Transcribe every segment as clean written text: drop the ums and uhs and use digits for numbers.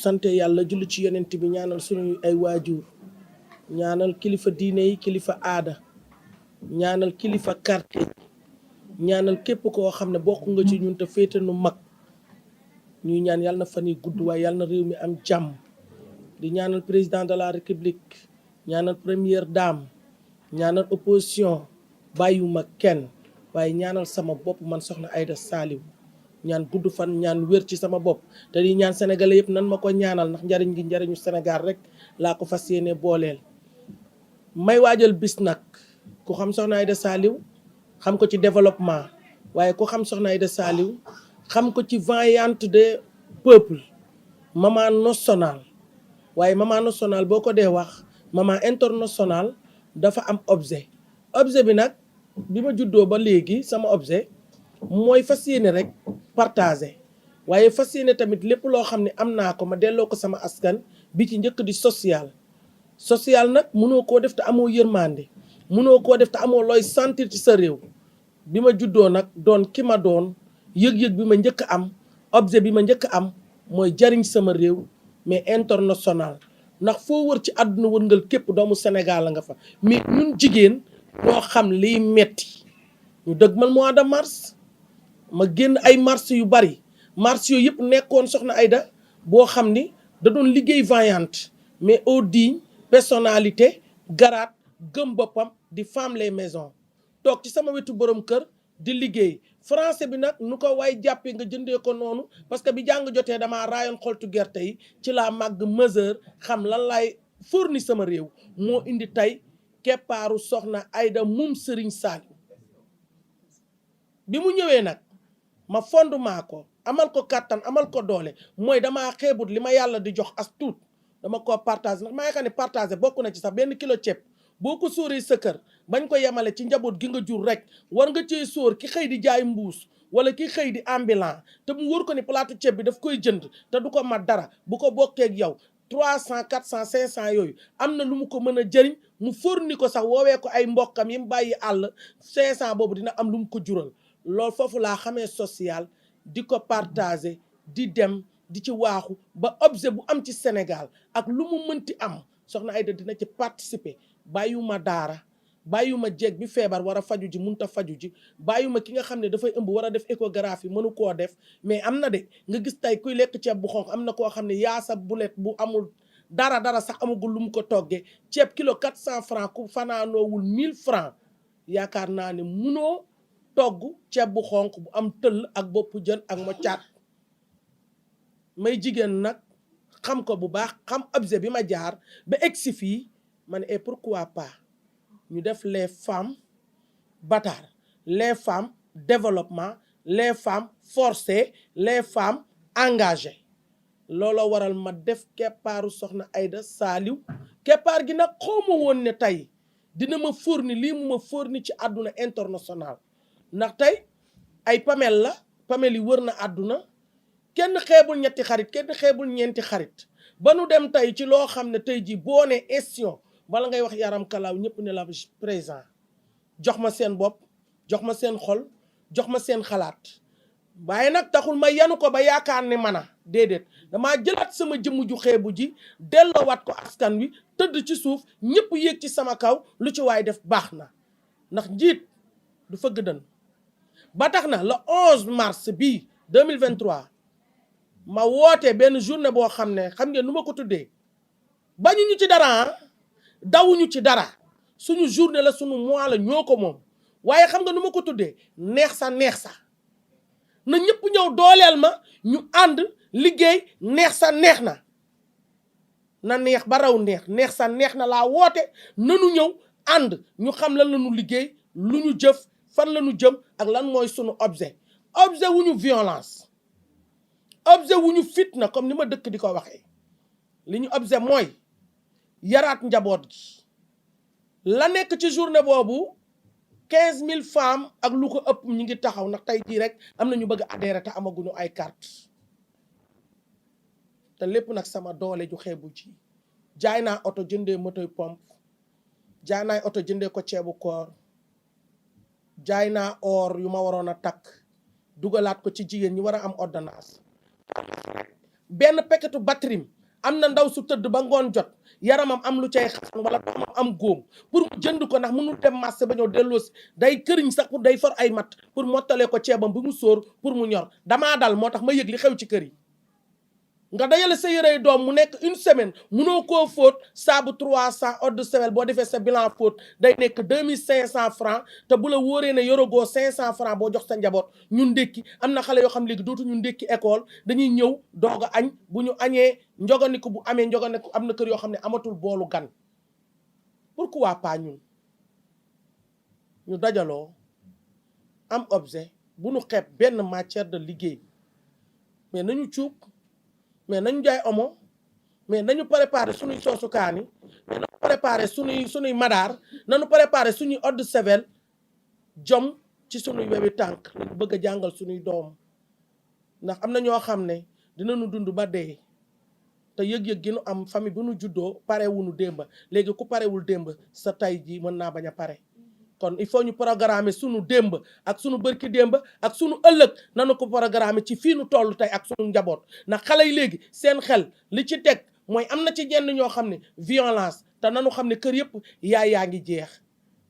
sante yàlla julli ci yonent bi ñaanal suñu ay waajur ñaanal kilifa diine yi kilifa aada ñaanal kilifa quartier ñaanal képp koo xam ne bokk nga ci ñun te féete nu mag ñuy ñaan yàlla na fan yi gudd waaye yàlla na réew mi am jàmm di ñaanal président de la république ñaanal première dame ñaanal opposition bàyyiwuma kenn waaye ñaanal sama bopp man soxna Aïda Saliou ñaan gudd fan ñaan wér ci sama bopp te di ñaan sénégalais yëpp nan ma ko ñaanal ndax njariñ gi njariñu Sénégal rek laa ko fas yéene booleel. may waajal bis nag ku xam soxna Aïda Saliou xam ko ci développement waaye ku xam soxna Aïda Saliou xam ko ci vaillante des peuples maman nationale waaye maman nationale boo ko dee wax maman internationale dafa am objet bi nag bi ma juddoo ba léegi sama objet mooy fas yéene rek partager waaye fas yéene tamit lépp loo xam ne am naa ko ma delloo ko sama askan bi ci njëkk di social nag mënoo koo def te amoo yërmande mënoo koo def te amoo looy sentir ci sa réew bi ma juddoo nag doon ki ma doon yëg-yëg bi ma njëkk am objet bi ma njëkk am mooy jariñ sama réew mais international ndax foo wër ci àdduna wërngal képp doomu Sénégal la nga fa mais ñun jigéen ñoo xam liy metti ñu dëgmal mois de mars ma génn ay mars yu bari mars yooyu yëpp nekkoon soxna Aïda boo xam ni da doon liggéey vaillante mais au digne personnalité garaat gëm boppam di femme les maisons toog ci sama wetu borom kër di liggéey français bi nag nu ko waay jàppee nga jëndee ko noonu parce que bi jàng jotee damaa raayoon xoltu gerte yi ci laa màgg mesure xam lan laay fourni sama réew moo indi tey keppaaru soxna Aïda mum Serigne Saliou bi mu ñëwee nag ma fondement ko amal ko kàttan amal ko doole mooy damaa xeebut li ma yàlla di jox as tuut dama ko partage ndax maa ngi xam ne partage bokk na ci sax benn kilo ceeb boo ko sóoree sa kër bañ ko yemale ci njaboot gi nga jur rek war nga cee sóor ki xëy di jaay mbuus wala ki xëy di ambulant te mu wóor ko ni plateau ceeb bi daf koy jënd te du ko mat dara bu ko bokkeeg yow 300 400 500 yooyu am na lu mu ko mën a jëriñ mu fourni ko sax woowee ko ay mbokkam yi mu bàyyi àll 500 boobu dina am lu mu ko jural loolu foofu laa xamee social di ko partager di dem di ci waaxu ba objet bu am ci Sénégal ak lu mu mënti am soxna Aïda dina ci participer bàyyuma daara bàyyuma jeeg bi feebar war a faju ji munta faju ji bàyyuma ki nga xam ne dafay ëmb war a def échographie mënu koo def mais am na de nga gis tey kuy lekk ceeb bu xonq am na koo xam ne yaasa bulet bu amul dara sax amagul lu mu ko toggee ceeb kilo 400 francs ku fanaanoowul 1000 francs yaakaar naa ne munoo togg ceeb bu xonq bu am tëll ak boppu jën ak moccaat may jigéen nag xam ko bu baax xam objet bi ma jaar ba egsi fii ma ne et pourquoi pas ñu def les femmes bâtards les femmes développement les femmes forcées les femmes engagées looloo waral ma def keppaaru soxna Aïda Saliou keppaar gi nag xawma woon ne tey dina ma fourni lii mu ma fourni ci àdduna international ndax tey ay pamel la pamel yi wër na àdduna kenn xeebul ñetti xarit kenn xeebul ñeenti xarit ba nu dem tey ci loo xam ne tey ji boo ne estion bala ngay wax yaram kalaaw ñëpp ne la présent jox ma seen bopp jox ma seen xol jox ma seen xalaat waaye nag taxul ma yanu ko ba yaakaar ne man a déedéet damaa jëlaat sama jëmm ju xeebu ji delloowaat ko askan wi tëdd ci suuf ñëpp yéeg ci sama kaw lu ci waay def baax na ndax njiit du fëgg dën ba tax na le 11 mars bii 2023 ma woote benn journée boo xam ne xam ngeen nu ma ko tuddee bañuñu ci dara dawuñu ci dara suñu journée la suñu mois la ñoo ko moom waaye xam nga nu ma ko tuddee neex sa na ñëpp ñëw dooleel ma ñu ànd liggéey neex sa neex na neex ba raw neex sa neex na laa woote nanu ñëw ànd ñu xam lan la ñu liggéey lu ñu jëf fan la ñu jëm ak lan mooy sunu objet wu ñu violence objet wu ñu fitna comme ni ma dëkk di ko waxee li ñu objet mooy yaraat njaboot gi la nekk ci journée boobu 15000 femmes ak lu ko ëpp ñu ngi taxaw ndax tey jii rek am na ñu bëgg adhéré te amaguñu ay carte te lépp nag sama doole ju xeebu ji jaay naa oto jëndee motoy pompe jaay naa oto jëndee ko ceebu koor jaay naa or yu ma waroon a takk dugalaat ko ci jigéen ñi war a am ordonnance benn peketu batrim am na ndaw su tëdd ba ngoon jot yaramam am lu cay xasan wala doomam am góom pour mu jënd ko ndax mënul dem marché ba ñëw delloosi day këriñ sax pour day for ay mat pour mottalee ko ceebam bi mu sóor pour mu ñor damaa dal moo tax ma yëg li xew ci kër yi nga dajale sa yërey doom mu nekk une semaine munoo koo fóot saabu 300 eau de Javel boo defee sa bilan fóot day nekk 2500 francs te bu la wóoree ne yorogoo 500 francs boo jox sa njaboot ñu ndékki am na xale yoo xam léegi dootu ñu ndékki école dañuy ñëw doog a añ bu ñu añee njoganiku bu amee njoganiku am na kër yoo xam ne amatul boolu gan pourquoi pas ñun ñu dajaloo am objet bu ñu xeeb benn matière de liggéey mais nañu cuub mais nañu jaay omo mais nañu préparé suñuy soosu kaani mais nañu préparé suñuy madaar nañu préparé suñuy eau de Javel jom ci suñuy wewi tànk lañu bëgg a jàngal suñuy doom ndax am na ñoo xam ne dinañu dund ba dee te yëg-yëg gi nu am famille bu nu juddoo parewuñu démba léegi ku parewul démb sa tay ji mën naa bañ a pare kon il faut ñu programmer sunu démb ak sunu bërki démb ak sunu ëllëg nanu ko programmer ci fii nu toll tey ak sunu njaboot ndax xale yi léegi seen xel li ci teg mooy am na ci ñenn ñoo xam ne violence te nanu xam ne kër yëpp yaay yaa ngi jeex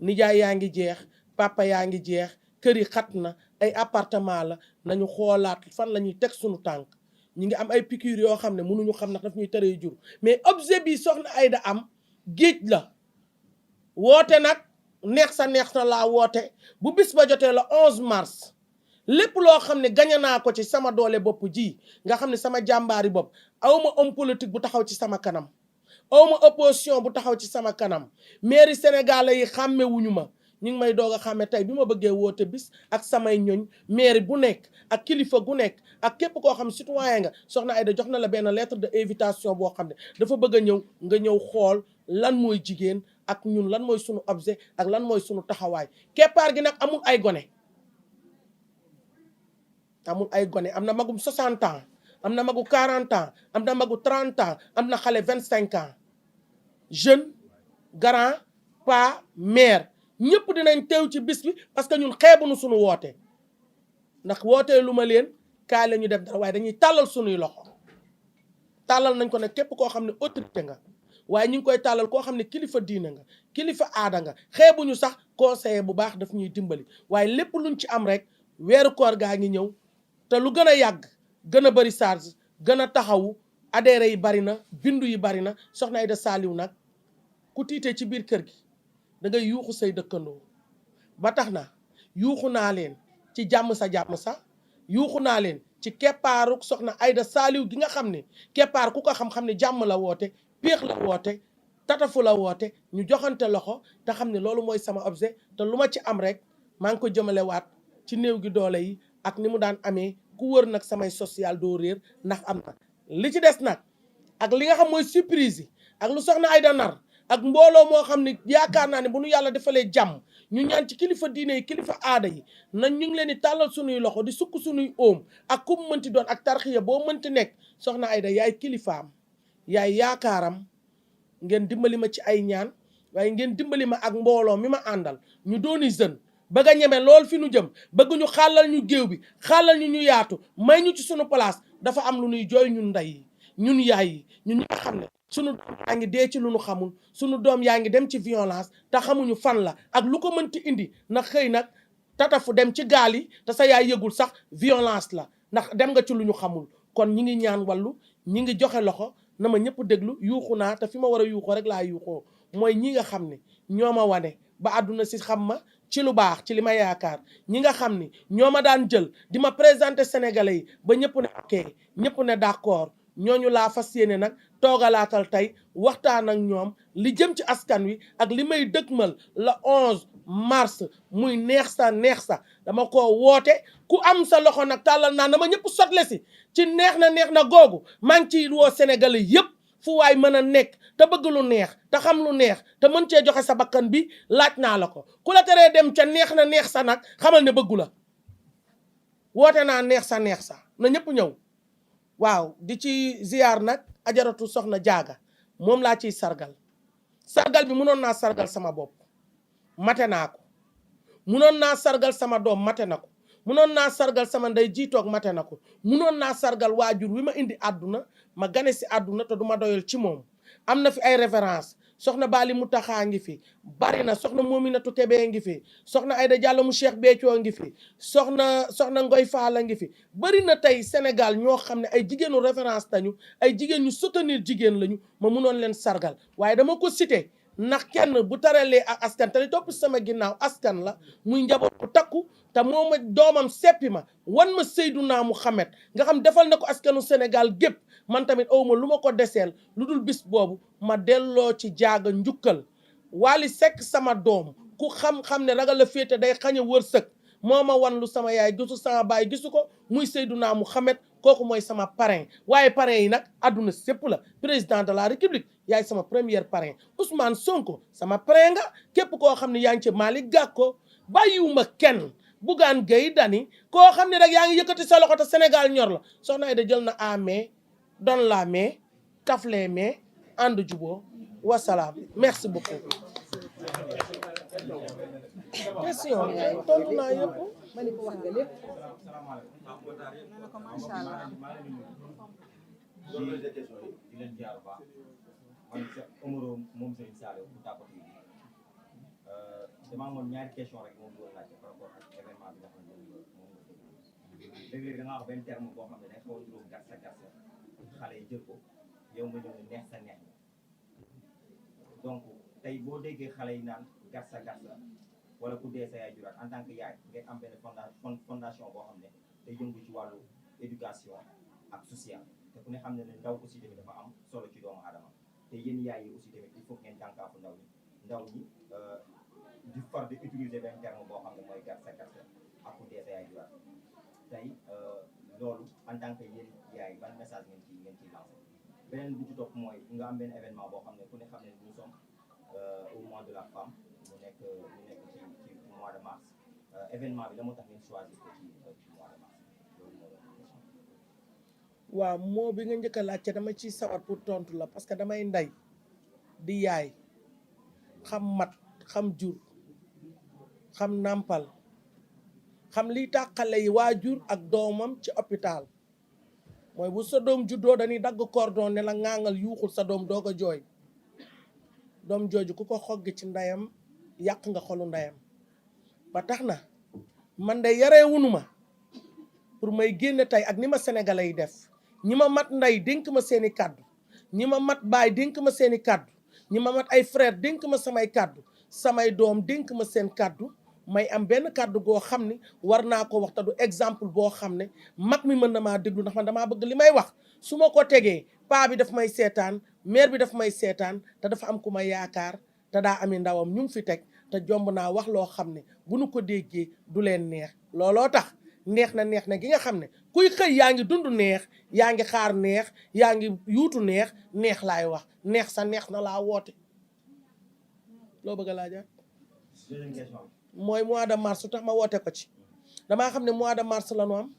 nijaay yaa ngi jeex papa yaa ngi jeex kër yi xat na ay appartement la nañu xoolaat fan la ñuy teg sunu tànk ñi ngi am ay piqûre yoo xam ne mënuñu xam ndax daf ñuy teree jur mais objet bi soxna Aïda am géej la woote nag neex na laa woote bu bis ba jotee la 11 mars lépp loo xam ne gañe naa ko ci sama doole bopp ji nga xam ne sama jàmbaari bopp awma homme politique bu taxaw ci sama kanam awma opposition bu taxaw ci sama kanam mairie sénégalais yi xàmmewuñu ma ñu ngi may doog a xàmme tey bi ma bëggee woote bis ak samay ñoñ mairie bu nekk ak kilifa gu nekk ak képp koo xam ne citoyen nga soxna Aïda jox na la benn lettre de invitation boo xam ne dafa bëgg a ñëw nga ñëw xool lan mooy jigéen ak ñun lan mooy sunu objet ak lan mooy sunu taxawaay keppaar gi nag amul ay gone am na magum 60 ans am na magu 40 ans am na magu 30 ans am na xale 25 ans jeune grand pas mère ñëpp dinañ teew ci bis bi parce que ñun xeebuñu sunu woote ndax wootee lu ma leen kaay la ñu def dara waaye dañuy tàllal sunuy loxo tàllal nañ ko ne képp koo xam ne autorité nga waaye ñu ngi koy tàllal koo xam ne kilifa diina nga kilifa aada nga xeebuñu sax conseiller bu baax daf ñuy dimbali waaye lépp luñ ci am rek weeru koor gaa ngi ñëw te lu gën a yàgg gën a bari charge gën a taxawu adhéré yi bari na bindu yi bari na soxna Aïda Saliou nag ku tiitee ci biir kër gi da ngay yuuxu say dëkkandoo ba tax na yuuxu naa leen ci jàmm sa yuuxu naa leen ci keppaaru soxna Aïda Saliou gi nga xam ne keppaar ku ko xam-xam ne jàmm la woote péex la woote tatafu la woote ñu joxante loxo te xam ne loolu mooy sama objet te lu ma ci am rek maa ngi ko jëmalewaat ci néew gi doole yi ak ni mu daan amee ku wër nag samay social doo réer ndax am na li ci des nag ak li nga xam mooy surprise yi ak lu soxna Aïda nar ak mbooloo moo xam ne yaakaar naa ne bu nu yàlla defalee jàmm ñu ñaan ci kilifa diine yi kilifa aada yi nañ ñu ngi leen di tàllal sunuy loxo di sukk sunuy óom ak ku mu mënti doon ak tarxiya boo mënti nekk soxna Aïda yaay kilifaam yaay yaakaaram ngeen dimbali ma ci ay ñaan waaye ngeen dimbali ma ak mbooloo mi ma àndal ñu dooni jeune bëgg a ñeme lool fi nu jëm bëgg ñu xàllal ñu géew bi xàllal ñu yaatu may ñu ci sunu place dafa am lu ñuy jooy ñun ndey yi ñun yaay yi ñun ñi nga xam ne sunu doom yaa ngi dee ci lu nu xamul sunu doom yaa ngi dem ci violence te xamuñu fan la ak lu ko mënti indi ndax xëy nag tatafu dem ci gaal yi te sa yaay yëgul sax violence la ndax dem nga ci lu ñu xamul kon ñi ngi ñaan wàllu ñi ngi joxe loxo na ma ñëpp déglu yuuxu naa te fi ma war a yuuxoo rek laa yuuxoo mooy ñi nga xam ne ñoo ma wane ba àdduna si xam ma ci lu baax ci li ma yaakaar ñi nga xam ni ñoo ma daan jël di ma présenter sénégalais yi ba ñëpp ne ok ñëpp ne d'accord ñooñu laa fas yéene nag toogalaatal tey waxtaan ak ñoom li jëm ci askan wi ak li may dëgmal le 11 mars muy neex sa dama ko woote ku am sa loxo nag tàllal naa dama ñëpp sotle si ci neex na googu maa ngi ciy woo sénégalais yëpp fu waay mën a nekk te bëgg lu neex te xam lu neex te mën cee joxe sa bakkan bi laaj naa la ko ku la teree dem ca neex sa nag xamal ne bëggu la woote naa neex sa na ñëpp ñëw waaw di ci ziyaar nag ajaratu soxna jaaga moom laa ciy sargal bi munoon naa sargal sama bopp mate naa ko munoon naa sargal sama doom mate na ko munoon naa sargal sama ndey jiitoog mate na ko munoon naa sargal waajur wi ma indi àdduna ma gane si àdduna te du ma doyal ci moom am na fi ay référence soxna Bali Mutaxa ngi fi bari na soxna Mominatu Kebe ngi fi soxna Aïda Diallo mu Cheikh Béthio ngi fi soxna Ngoy Faala ngi fi bari na tey Sénégal ñoo xam ne ay jigéenu référence tañu ay jigéen ñu soutenir jigéen lañu ma munoon leen sargal waaye dama ko cité ndax kenn bu taralee ak askan te li topp sama ginnaaw askan la muy njaboot ku takku te moo ma doomam seppi ma wan ma Seydouna Mouhamed nga xam defal na ko askanu Sénégal gépp man tamit awma lu ma ko deseel lu dul bis boobu ma delloo ci jaaga njukkal Wally Seck sama doom ku xam-xam ne ragal la féete day xañ a wërsëg moo ma wan lu sama yaay gisu sama baay gisu ko muy Seydouna Mouhamed kooku mooy sama parrain waaye parrain yi nag àdduna sépp la président de la république yaay sama première parrain Ousmane Sonko sama parrain nga képp koo xam ne yaa ngi ci Malick Gakou bàyyiwuma kenn Bougane Gueye Dany koo xam ne rek yaa ngi yëkkati sa loxo te Sénégal ñor la soxna Aïda jël na amee don la mais taf les mais ànd juboo wasalaam merci beaucoup question tontu naa yëpp ma ni ko wax nga lépp nana ko macha allah di leen jaar baax man sa Omaro moom Serigne Saliou bu tàppati dama amoon ñaari question rek moom doon laajte par rapport ak événement bi nga xam ne moom léeg-léeg da nga wax benn terme boo xam ne day xaw a juróom garsa garsa xale yi jël ko yow nga ñëw ne neex sa neex donc tey boo déggee xale yi naan garsa garsa wala ku dee sa yaay juraat en tant que yaay ngay am benn fondation boo xam ne day yëngu ci wàllu éducation ak social te ku ne xam ne ne ndaw aussi tamit dafa am solo ci doomu aadama te yéen yaay yi aussi tamit il faut ngeen jànkaafu ndaw ñi di far di utiliser benn terme boo xam ne mooy garsa garsa ak ku dee sa yaay juraat tey loolu en tant que yéen yaay ban message ngeen ciy lancé beneen bi ci topp mooy nga am benn événement boo xam ne ku ne xam ne nous sommes au mois de la femme mu nekk ci mois de mars événement bi la moo tax ngeen choisir ko ci mois de mars loolu moo doon question. waaw moo bi nga njëkk a laajte dama ciy sawar pour tontu la parce que damay ndey di yaay xam mat xam jur xam nàmpal xam liy tàqale yi waajur ak doomam ci hôpital mooy bu sa doom juddoo dañuy dagg cordon ne la ŋaangal yuuxul sa doom doog a jooy doom jooju ku ko xoggi ci ndeyam yàq nga xolu ndeyam ba tax na man de yaree wunu ma pour may génne tey ak ni ma sénégalais yi def ñi ma mat ndey dénk ma seeni kàddu ñi ma mat baay dénk ma seeni kàddu ñi ma mat ay frère dénk ma samay kàddu samay doom dénk ma seen kàddu may am benn kàddu goo xam ni war naa ko wax te du exemple boo xam ne mag mi mën na maa déglu ndax man damaa bëgg li may wax su ma ko tegee paa bi daf may seetaan mère bi daf may seetaan te dafa am ku ma yaakaar te daa ami ndawam ñu ngi fi teg te jomb naa wax loo xam ne bu nu ko déggee du leen neex looloo tax neex na gi nga xam ne kuy xëy yaa ngi dund neex yaa ngi xaar neex yaa ngi yuutu neex laay wax neex sa neex na laa woote loo bëgg a laajaat deuxième question mooy mois de mars su tax ma woote ko ci damaa xam ne mois de mars la ñu am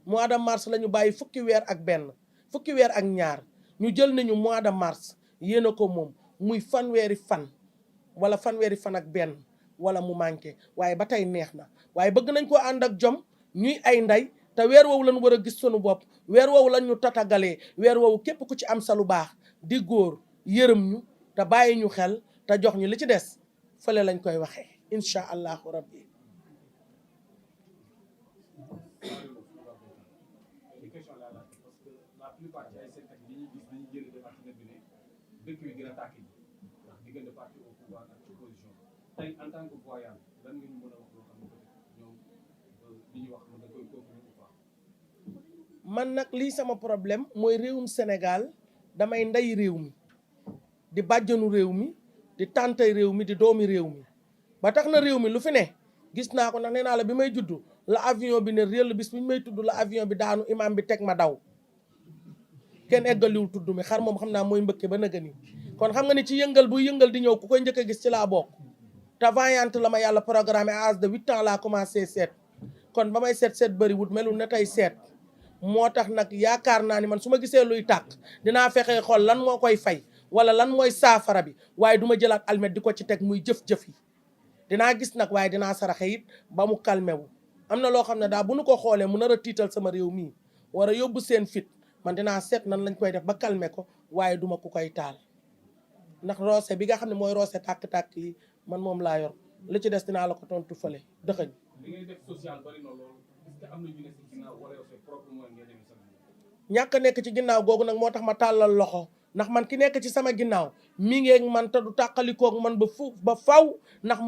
mois de mars la ñu bàyyi fukki weer ak benn fukki weer ak ñaar ñu jël nañu mois de mars yéen a ko moom muy fanweeri fan wala fanweeri fan ak benn wala mu manqué waaye ba tey neex na waaye bëgg nañ koo ànd ak jom ñuy ay ndey te weer woowu lañ war a gis sunu bopp weer woowu lañ ñu tatagalee weer woowu képp ku ci am sa lu baax di góor yërëm ñu te bàyyi ñu xel te jox ñu li ci des fële lañ koy waxee incha allahu rabbi dëkk bi gën a tàkk ji ndax diggante parti au pouvoir ak opposition tey en tant que voyant lan nga ñu mën a wax loo xam ne ñoom li ñuy wax mën na koy continuer ou pas. man nag lii sama problème mooy réewum Sénégal damay ndey réew mi di bàjjanu réew mi di tàntay réew mi di doomi réew mi ba tax na réew mi lu fi ne gis naa ko ndax nee naa la bi may juddu la avion bi ne réel bis bi ñu may tudd la avion bi daanu imam bi teg ma daw kenn eggaliwul tudd mi xar moom xam naa mooy mbëkke ba nëga ni kon xam nga ni ci yëngal buy yëngal di ñëw ku koy njëkk a gis ci laa bokk te vaillante la ma yàlla programme à âge de 8 ans laa commencé seet kon ba may seet bëriwut melul ne tey seet moo tax nag yaakaar naa ni man su ma gisee luy tàkk dinaa fexe xool lan moo koy fay wala lan mooy saafara bi waaye du ma jëlaat almet di ko ci teg muy jëf-jëf yi dinaa gis nag waaye dinaa saraxe it ba mu calmé wu am na loo xam ne daal bu nu ko xoolee mu nar a tiital sama réew mii war a yóbbu seen fit man dinaa seet nan lañ koy def ba calmer ko waaye duma ku koy taal ndax roose bi nga xam ne mooy roose tàkk-tàkk yi man moom laa yor li ci des dinaa la ko tontu fële dëxëñ. li ngay def social bari na loolu est-ce que am na ñu nekk ci ginnaaw wala yow c'est propre moyen ngay demee sama ñàkk a nekk ci ginnaaw googu nag moo tax ma tàllal loxo ndax man ki nekk ci sama ginnaaw mi ngeeg man te du tàqalikoog man ba faw ndax